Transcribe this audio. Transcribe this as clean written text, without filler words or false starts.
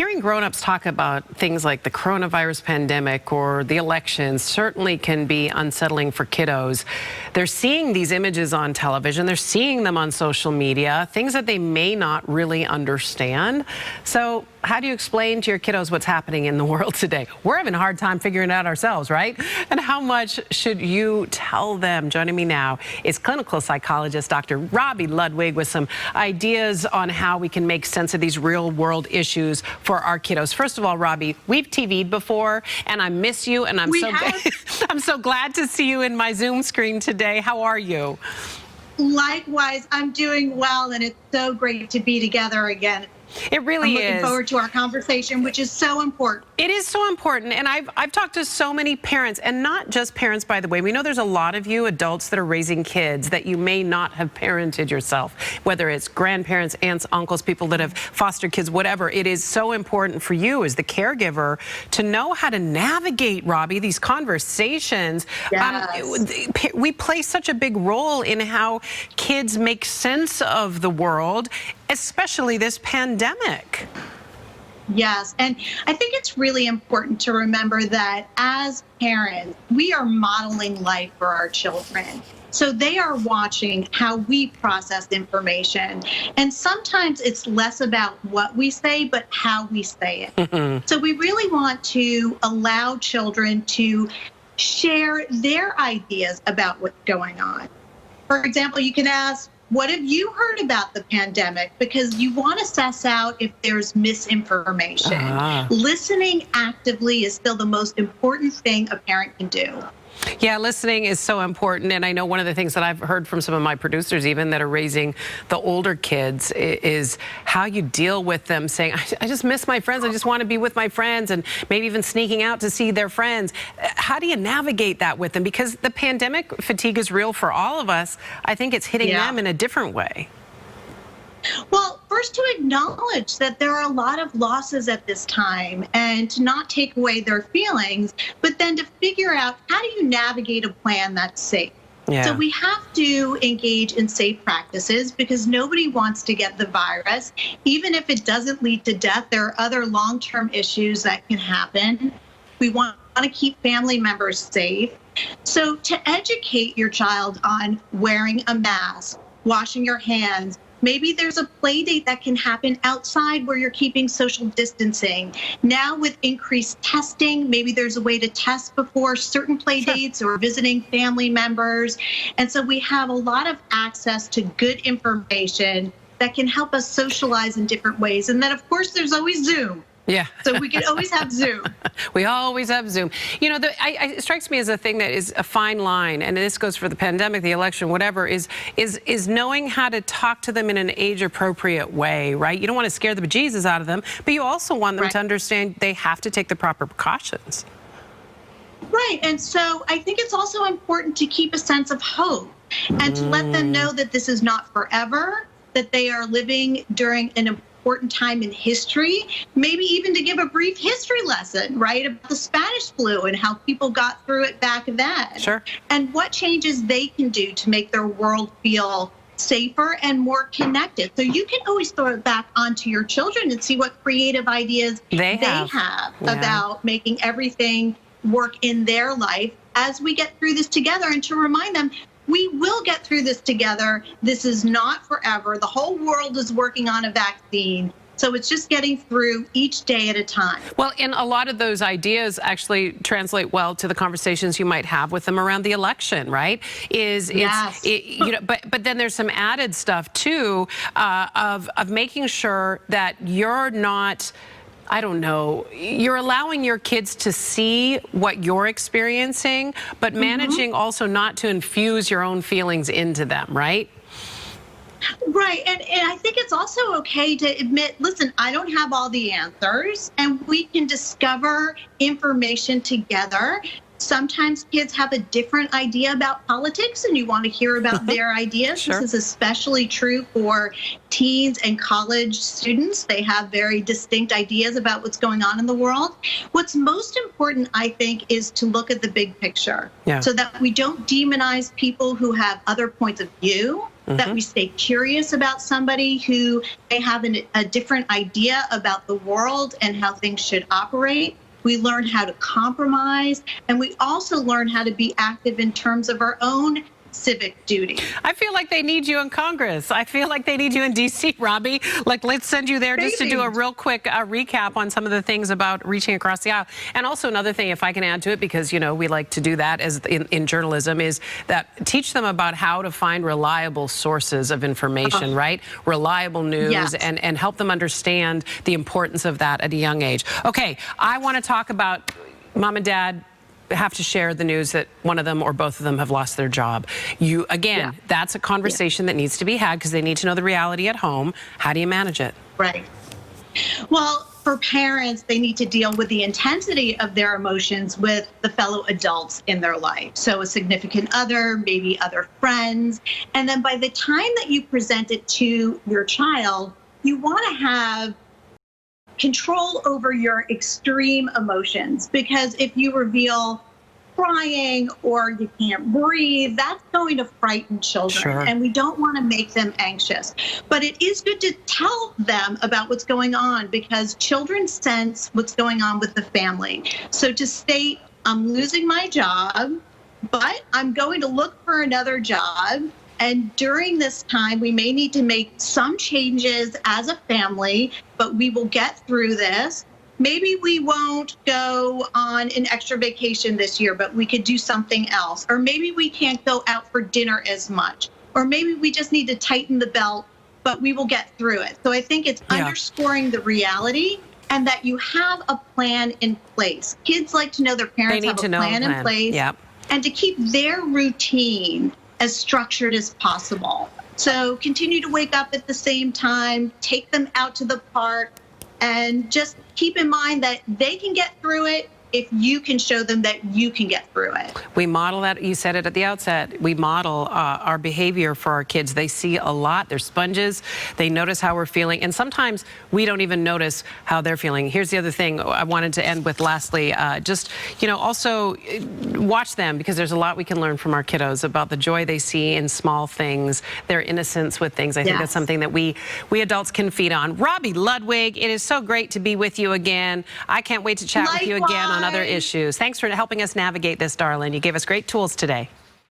Hearing grown-ups talk about things like the coronavirus pandemic or the elections certainly can be unsettling for kiddos. They're seeing these images on television, they're seeing them on social media, things that they may not really understand. So how do you explain to your kiddos what's happening in the world today? We're having a hard time figuring it out ourselves, right? And how much should you tell them? Joining me now is clinical psychologist Dr. Robi Ludwig with some ideas on how we can make sense of these real-world issues for our kiddos. First of all, Robi, we've TV'd before, and I miss you, and I'm so glad to see you in my Zoom screen today. How are you? Likewise, I'm doing well, and it's so great to be together again. It really is. I'm looking forward to our conversation, which is so important. It is so important, and I've talked to so many parents, and not just parents, by the way. We know there's a lot of you adults that are raising kids that you may not have parented yourself, whether it's grandparents, aunts, uncles, people that have fostered kids, whatever. It is so important for you as the caregiver to know how to navigate, Robi, these conversations. Yes. We play such a big role in how kids make sense of the world, especially this pandemic. Yes, and I think it's really important to remember that as parents, we are modeling life for our children. So they are watching how we process information. And sometimes it's less about what we say, but how we say it. Mm-hmm. So we really want to allow children to share their ideas about what's going on. For example, you can ask, what have you heard about the pandemic? Because you want to suss out if there's misinformation. Listening actively is still the most important thing a parent can do. Yeah, listening is so important, and I know one of the things that I've heard from some of my producers even that are raising the older kids is how you deal with them saying, I just miss my friends, I just want to be with my friends, and maybe even sneaking out to see their friends. How do you navigate that with them? Because the pandemic fatigue is real for all of us. I think it's hitting them in a different way. Well, first to acknowledge that there are a lot of losses at this time and to not take away their feelings, but then to figure out how do you navigate a plan that's safe. Yeah. So we have to engage in safe practices because nobody wants to get the virus. Even if it doesn't lead to death, there are other long-term issues that can happen. We want to keep family members safe. So to educate your child on wearing a mask, washing your hands, maybe there's a play date that can happen outside where you're keeping social distancing. Now with increased testing, maybe there's a way to test before certain play dates or visiting family members. And so we have a lot of access to good information that can help us socialize in different ways. And then, of course, there's always Zoom. Yeah. So we can always have Zoom. We always have Zoom. You know, it strikes me as a thing that is a fine line, and this goes for the pandemic, the election, whatever, is knowing how to talk to them in an age-appropriate way, right? You don't want to scare the bejesus out of them, but you also want them to understand they have to take the proper precautions. Right. And so I think it's also important to keep a sense of hope and to let them know that this is not forever, that they are living during an important time in history, maybe even to give a brief history lesson, right, about the Spanish flu and how people got through it back then. Sure. And what changes they can do to make their world feel safer and more connected. So you can always throw it back onto your children and see what creative ideas they have about making everything work in their life as we get through this together, and to remind them, we will get through this together. This is not forever. The whole world is working on a vaccine. So it's just getting through each day at a time. Well, and a lot of those ideas actually translate well to the conversations you might have with them around the election, right? But then there's some added stuff too of making sure that you're not, I don't know, you're allowing your kids to see what you're experiencing, but managing also not to infuse your own feelings into them, right? Right. And I think it's also okay to admit, listen, I don't have all the answers, and we can discover information together. Sometimes kids have a different idea about politics and you want to hear about their ideas. Sure. This is especially true for teens and college students. They have very distinct ideas about what's going on in the world. What's most important, I think, is to look at the big picture so that we don't demonize people who have other points of view, that we stay curious about somebody who may have a different idea about the world and how things should operate. We learn how to compromise, and we also learn how to be active in terms of our own civic duty. I feel like they need you in Congress. I feel like they need you in D.C., Robi. Like, let's send you there just to do a real quick recap on some of the things about reaching across the aisle. And also another thing, if I can add to it, because, you know, we like to do that as in journalism, is that teach them about how to find reliable sources of information, right? Reliable news, and help them understand the importance of that at a young age. Okay, I want to talk about mom and dad have to share the news that one of them or both of them have lost their job. That's a conversation that needs to be had because they need to know the reality at home. How do you manage it? Right. Well, for parents, they need to deal with the intensity of their emotions with the fellow adults in their life. So a significant other, maybe other friends. And then by the time that you present it to your child, you want to have control over your extreme emotions, because if you reveal crying or you can't breathe, that's going to frighten children, and we don't want to make them anxious. But it is good to tell them about what's going on, because children sense what's going on with the family. So to state, I'm losing my job, but I'm going to look for another job. And during this time, we may need to make some changes as a family, but we will get through this. Maybe we won't go on an extra vacation this year, but we could do something else. Or maybe we can't go out for dinner as much. Or maybe we just need to tighten the belt, but we will get through it. So I think it's underscoring the reality and that you have a plan in place. Kids like to know their parents have a plan in place, and to keep their routine as structured as possible. So continue to wake up at the same time, take them out to the park, and just keep in mind that they can get through it if you can show them that you can get through it. We model that. You said it at the outset. We model our behavior for our kids. They see a lot. They're sponges. They notice how we're feeling. And sometimes we don't even notice how they're feeling. Here's the other thing I wanted to end with lastly. Just, you know, also watch them, because there's a lot we can learn from our kiddos about the joy they see in small things, their innocence with things. I think that's something that we adults can feed on. Robi, Ludwig, it is so great to be with you again. I can't wait to chat with you again on other issues. Thanks for helping us navigate this, darling. You gave us great tools today.